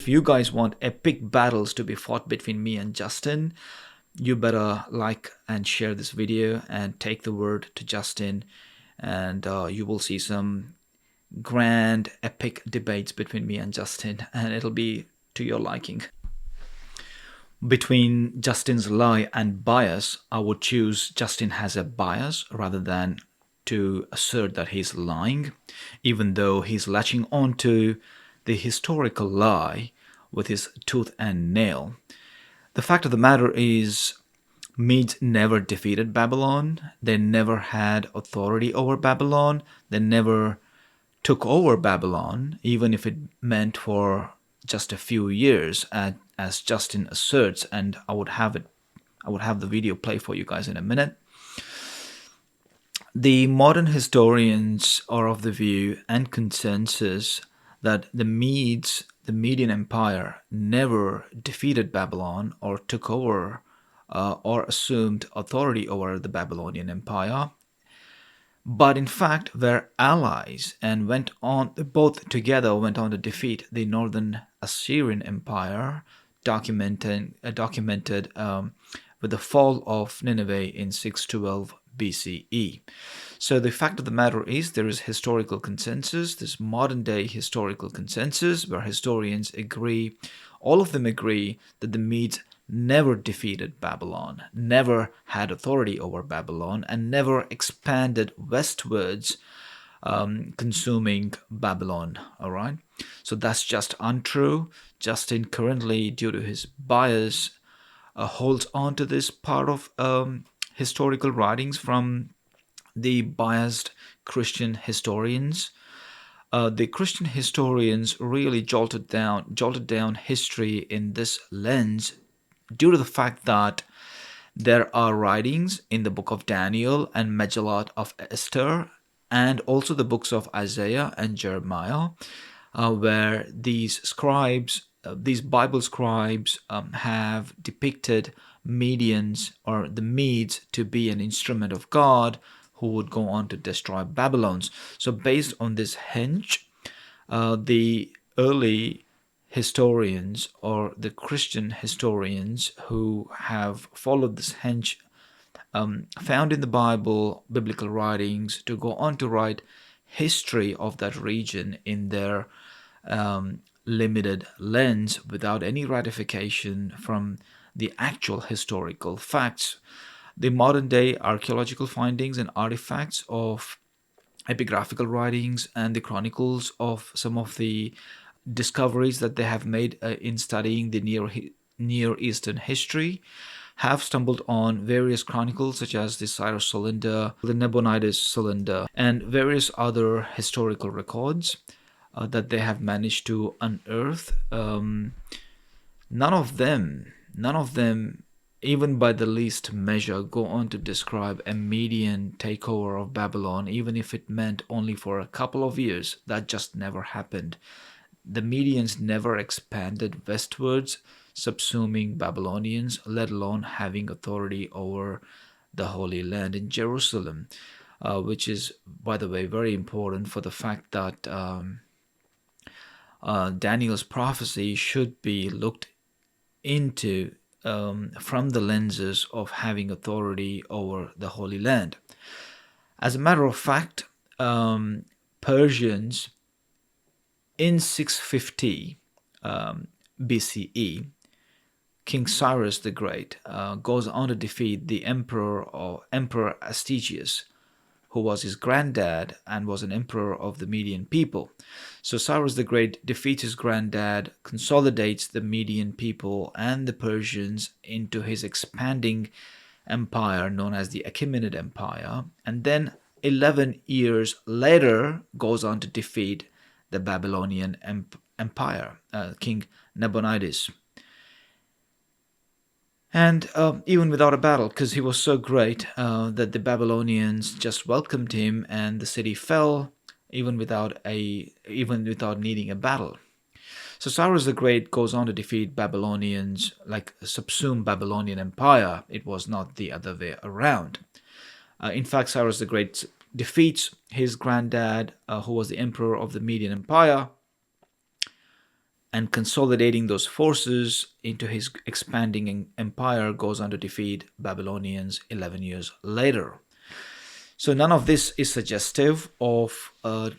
you guys want epic battles to be fought between me and Justin, you better like and share this video and take the word to Justin, and you will see some grand epic debates between me and Justin, and it'll be to your liking. Between Justin's lie and bias, I would choose Justin has a bias rather than to assert that he's lying, even though he's latching onto the historical lie with his tooth and nail. The fact of the matter is, Medes never defeated Babylon. They never had authority over Babylon. They never took over Babylon, even if it meant for just a few years, as Justin asserts. And I would have the video play for you guys in a minute. The modern historians are of the view and consensus that the Medes, the Median Empire, never defeated Babylon or took over or assumed authority over the Babylonian Empire, but in fact were allies and both together went on to defeat the Northern Assyrian Empire, documented with the fall of Nineveh in 612 BCE. So the fact of the matter is, there is historical consensus, this modern day historical consensus, where historians agree, all of them agree, that the Medes never defeated Babylon, never had authority over Babylon, and never expanded westwards, consuming Babylon. All right, so that's just untrue. Justin currently, due to his bias, holds on to this part of historical writings from the biased Christian historians. The Christian historians really jolted down history in this lens, due to the fact that there are writings in the book of Daniel and Megillah of Esther, and also the books of Isaiah and Jeremiah, where these Bible scribes, have depicted Medians or the Medes to be an instrument of God who would go on to destroy Babylon. So based on this hinge, the early historians or the Christian historians who have followed this hinge, found in the Bible biblical writings to go on to write history of that region in their limited lens, without any ratification from the actual historical facts. The modern day archaeological findings and artifacts of epigraphical writings and the chronicles of some of the discoveries that they have made in studying the Near Eastern history have stumbled on various chronicles such as the Cyrus Cylinder, the Nabonidus Cylinder, and various other historical records that they have managed to unearth. None of them, even by the least measure, go on to describe a Median takeover of Babylon, even if it meant only for a couple of years. That just never happened. The Medians never expanded westwards, subsuming Babylonians, let alone having authority over the Holy Land in Jerusalem, which is, by the way, very important for the fact that Daniel's prophecy should be looked into from the lenses of having authority over the Holy Land. As a matter of fact, Persians in 650 BCE, King Cyrus the Great goes on to defeat the Emperor Astyages, who was his granddad and was an emperor of the Median people. So Cyrus the Great defeats his granddad, consolidates the Median people and the Persians into his expanding empire known as the Achaemenid Empire, and then 11 years later goes on to defeat the Babylonian Empire, King Nabonidus. And even without a battle, because he was so great that the Babylonians just welcomed him, and the city fell even without needing a battle. So Cyrus the Great goes on to defeat Babylonians, like subsume Babylonian Empire. It was not the other way around. In fact, Cyrus the Great defeats his granddad, who was the emperor of the Median Empire, and consolidating those forces into his expanding empire, goes on to defeat Babylonians 11 years later. So none of this is suggestive of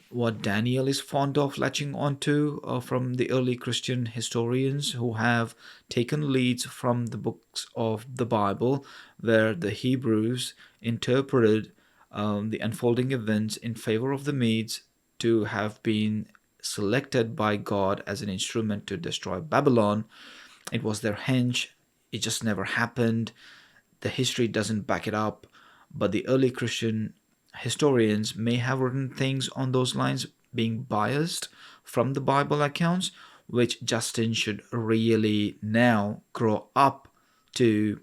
what Daniel is fond of latching onto from the early Christian historians who have taken leads from the books of the Bible, where the Hebrews interpreted the unfolding events in favor of the Medes to have been selected by God as an instrument to destroy Babylon. It was their hunch. It just never happened. The history doesn't back it up, but the early Christian historians may have written things on those lines, being biased from the Bible accounts, which Justin should really now grow up to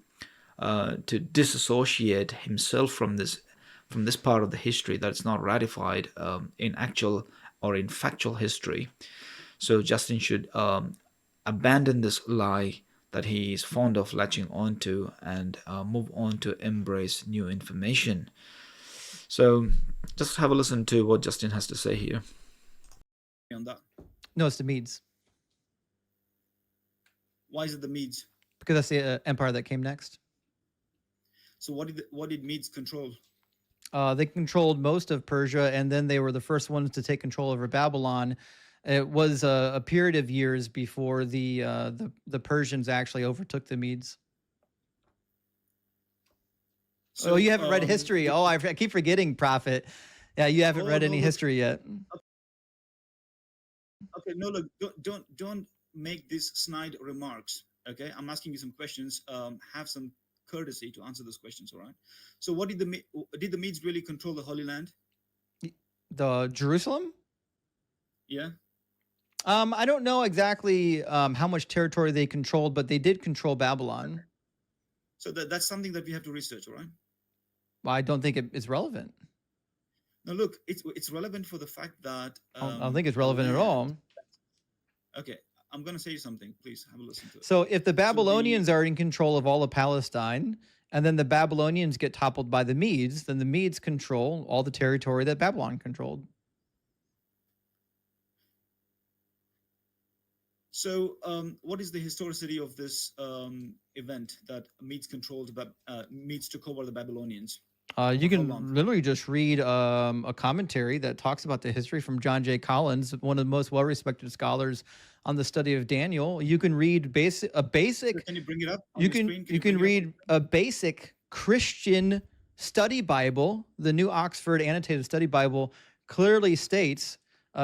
disassociate himself from this part of the history that's not ratified in actual or in factual history. So Justin should abandon this lie that he is fond of latching onto and move on to embrace new information. So just have a listen to what Justin has to say here. On that. No, it's the Medes, Why is it the Medes? because that's the empire that came next. So what did Medes control? They controlled most of Persia, and then they were the first ones to take control over Babylon. It was a period of years before the Persians actually overtook the Medes. So, Oh, you haven't read history. Oh, I keep forgetting, Prophet. Yeah, you haven't read any history yet. Okay, no, look, don't make these snide remarks. Okay, I'm asking you some questions. Have some courtesy to answer those questions. All right. So, what did the Medes really control the Holy Land? The Jerusalem? Yeah. I don't know exactly how much territory they controlled, but they did control Babylon. So that's something that we have to research. All right. Well, I don't think it's relevant. Now, look, it's relevant for the fact that I don't think it's relevant at all. Okay, I'm going to say something. Please have a listen to it. So if the Babylonians are in control of all of Palestine, and then the Babylonians get toppled by the Medes, then the Medes control all the territory that Babylon controlled. So, what is the historicity of this event that Medes Medes took over the Babylonians? You can literally just read a commentary that talks about the history from John J. Collins, one of the most well-respected scholars on the study of Daniel. You can read a basic. Can you bring it up? You can read a basic Christian study Bible. The New Oxford Annotated Study Bible clearly states,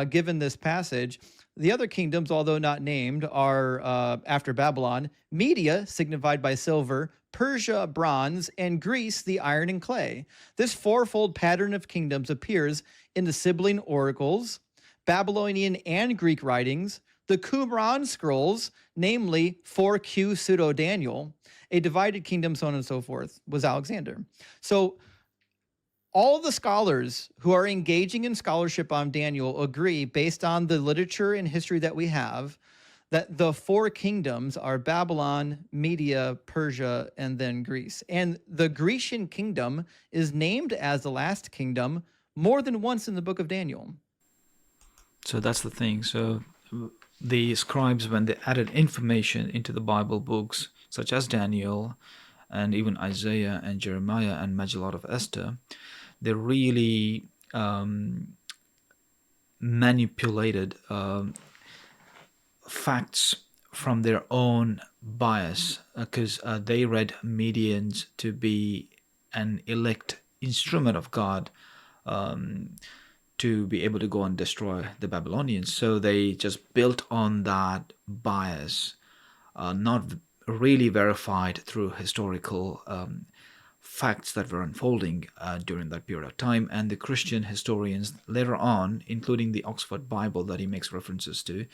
given this passage, the other kingdoms, although not named, are after Babylon: Media, signified by silver; Persia, bronze; and Greece, the iron and clay. This fourfold pattern of kingdoms appears in the sibling oracles, Babylonian and Greek writings, the Qumran scrolls, namely 4Q Pseudo-Daniel. A divided kingdom, so on and so forth, was Alexander. So all of the scholars who are engaging in scholarship on Daniel agree, based on the literature and history that we have, that the four kingdoms are Babylon, Media, Persia, and then Greece. And the Grecian kingdom is named as the last kingdom more than once in the book of Daniel. So that's the thing. So the scribes, when they added information into the Bible books, such as Daniel and even Isaiah and Jeremiah and much a lot of Esther, they really manipulated facts from their own bias, because they read Medians to be an elect instrument of God, to be able to go and destroy the Babylonians. So they just built on that bias, not really verified through historical facts that were unfolding during that period of time. And the Christian historians later on, including the Oxford Bible that he makes references to,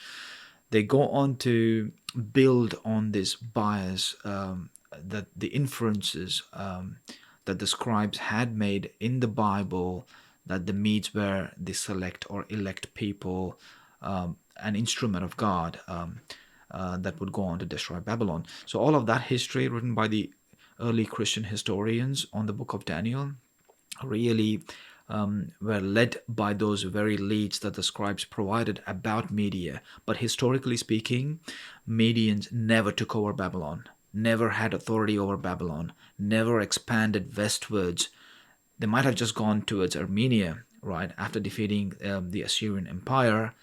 they go on to build on this bias, that the inferences that the scribes had made in the Bible, that the Medes were the select or elect people, an instrument of God, that would go on to destroy Babylon. So all of that history written by the early Christian historians on the book of Daniel really were led by those very leads that the scribes provided about Media. But historically speaking, Medians never took over Babylon, never had authority over Babylon, never expanded westwards. They might have just gone towards Armenia, right, after defeating the Assyrian Empire,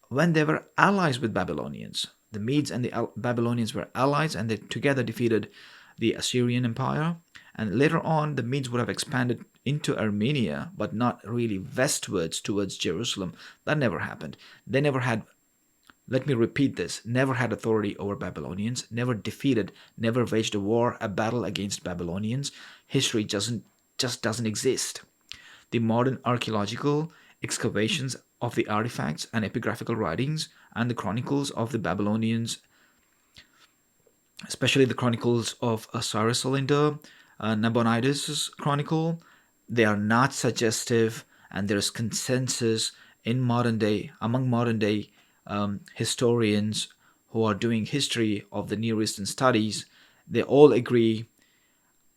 when they were allies with Babylonians. The Medes and the Babylonians were allies, and they together defeated the Assyrian Empire. And later on, the Medes would have expanded into Armenia, but not really westwards towards Jerusalem. That never happened. They never had, let me repeat this, never had authority over Babylonians, never defeated, never waged a war, a battle against Babylonians. History just doesn't exist. The modern archaeological excavations of the artifacts and epigraphical writings and the chronicles of the Babylonians, especially the chronicles of Cyrus Olinder, Nabonidus' chronicle, they are not suggestive, and there is consensus in among modern day historians who are doing history of the Near Eastern studies. They all agree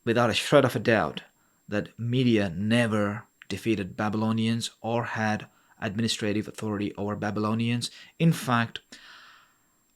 without a shred of a doubt that Media never defeated Babylonians or had administrative authority over Babylonians. In fact,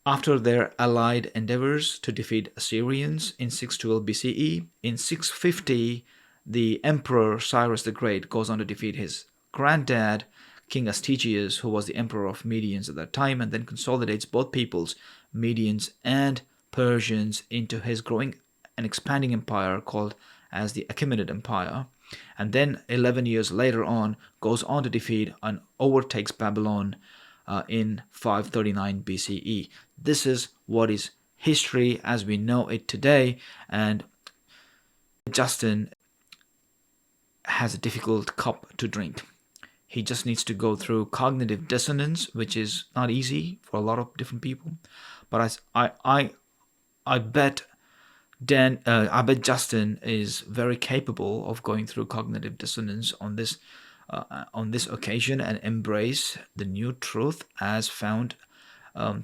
after their allied endeavors to defeat Assyrians in 612 BCE, in 650, the Emperor Cyrus the Great goes on to defeat his granddad, King Astyages, who was the emperor of Medians at that time, and then consolidates both peoples, Medians and Persians, into his growing and expanding empire called as the Achaemenid Empire. And then 11 years later on, goes on to defeat and overtakes Babylon in 539 BCE. This is what is history as we know it today, and Justin has a difficult cup to drink. He just needs to go through cognitive dissonance, which is not easy for a lot of different people. But I bet Justin is very capable of going through cognitive dissonance on this occasion and embrace the new truth as found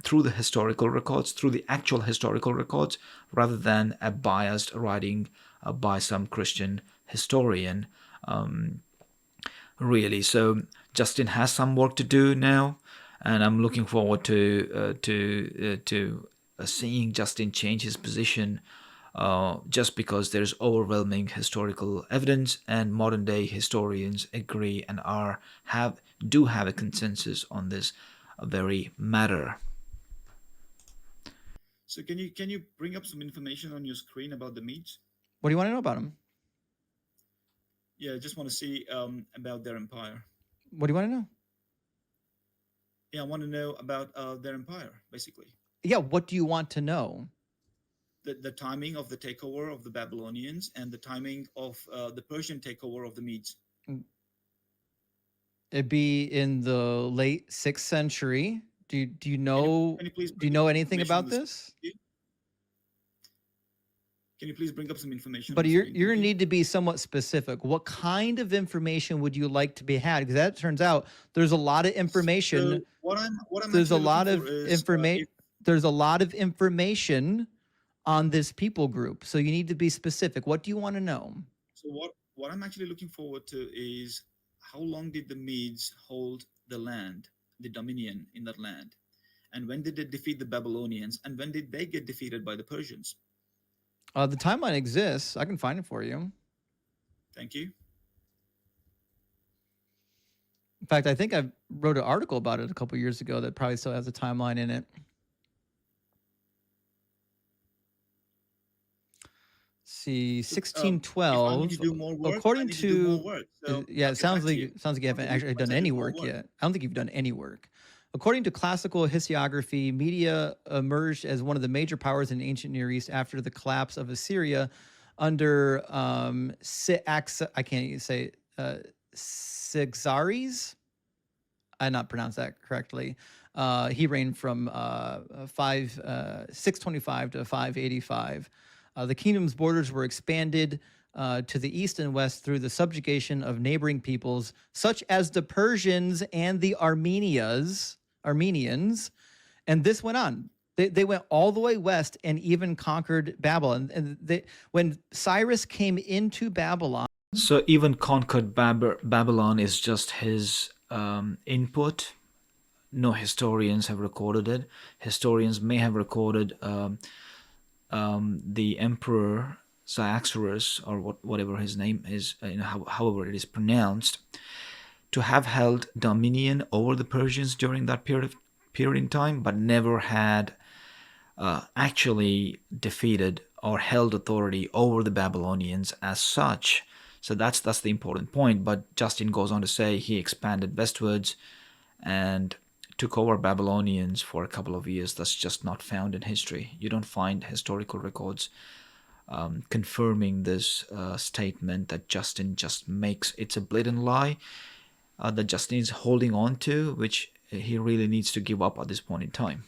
through the historical records, through the actual historical records, rather than a biased writing by some Christian historian. Really, so Justin has some work to do now, and I'm looking forward to seeing Justin change his position. Just because there's overwhelming historical evidence, and modern day historians agree and do have a consensus on this very matter. So can you bring up some information on your screen about the Medes? What do you want to know about them? Yeah, I just want to see about their empire. What do you want to know? Yeah, I want to know about their empire, basically. Yeah, what do you want to know? The timing of the takeover of the Babylonians and the timing of the Persian takeover of the Medes. It'd be in the late 6th century. Do you know? Can you please do you know anything about this? Can you please bring up some information? But you're going to need to be somewhat specific. What kind of information would you like to be had? Because that turns out there's a lot of information. So what I'm there's a lot of information. There's a lot of information on this people group. So you need to be specific. What do you want to know? So what I'm actually looking forward to is how long did the Medes hold the land, the dominion in that land? And when did they defeat the Babylonians? And when did they get defeated by the Persians? The timeline exists. I can find it for you. Thank you. In fact, I think I wrote an article about it a couple years ago that probably still has a timeline in it. See, 1612. I need to do more work, according to yeah, it sounds like you haven't actually done any work yet. I don't think you've done any work. According to classical historiography, Media emerged as one of the major powers in ancient Near East after the collapse of Assyria under I can't even say Cyaxares. I not pronounce that correctly. He reigned from 625 to 585. The kingdom's borders were expanded to the east and west through the subjugation of neighboring peoples, such as the Persians and the Armenians. And this went on. They went all the way west and even conquered Babylon. And when Cyrus came into Babylon, So even conquered Babylon is just his input. No historians have recorded it. Historians may have recorded the emperor Cyaxares, or whatever his name is, however it is pronounced, to have held dominion over the Persians during that period in time, but never had actually defeated or held authority over the Babylonians as such. So that's the important point. But Justin goes on to say he expanded westwards and took over Babylonians for a couple of years. That's just not found in history. You don't find historical records confirming this statement that Justin just makes. It's a blatant lie that Justin is holding on to, which he really needs to give up at this point in time.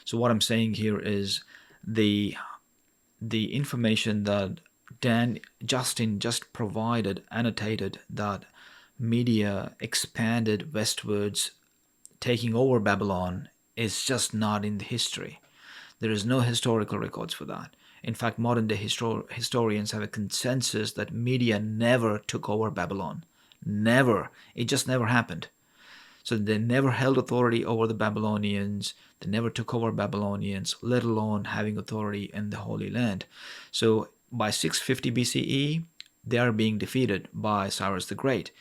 So what I'm saying here is the information that Justin just provided, annotated that Media expanded westwards, taking over Babylon, is just not in the history. There is no historical records for that. In fact, modern day historians have a consensus that Media never took over Babylon. Never. It just never happened. So they never held authority over the Babylonians. They never took over Babylonians, let alone having authority in the Holy Land. So by 650 BCE, they are being defeated by Cyrus the Great.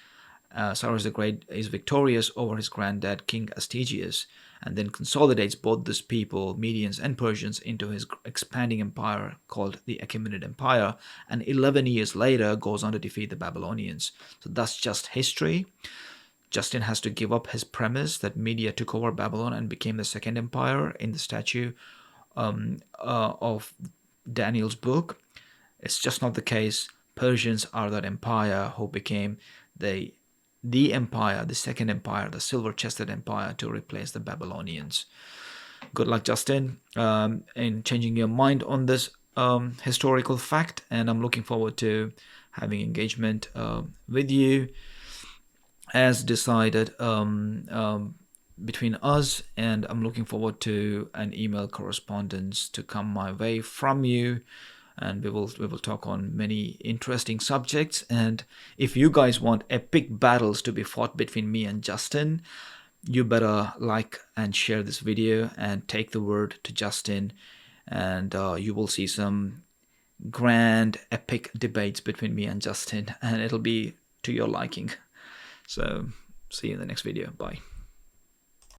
Cyrus the Great is victorious over his granddad, King Astyages, and then consolidates both these people, Medians and Persians, into his expanding empire called the Achaemenid Empire, and 11 years later goes on to defeat the Babylonians. So that's just history. Justin has to give up his premise that Media took over Babylon and became the second empire in the statue of Daniel's book. It's just not the case. Persians are that empire who became the empire, the second empire, the silver-chested empire to replace the Babylonians. Good luck, Justin, in changing your mind on this historical fact, and I'm looking forward to having engagement with you as decided between us, and I'm looking forward to an email correspondence to come my way from you, and we will talk on many interesting subjects. And if you guys want epic battles to be fought between me and Justin, you better like and share this video and take the word to Justin, and you will see some grand epic debates between me and Justin, and it'll be to your liking. So see you in the next video. Bye.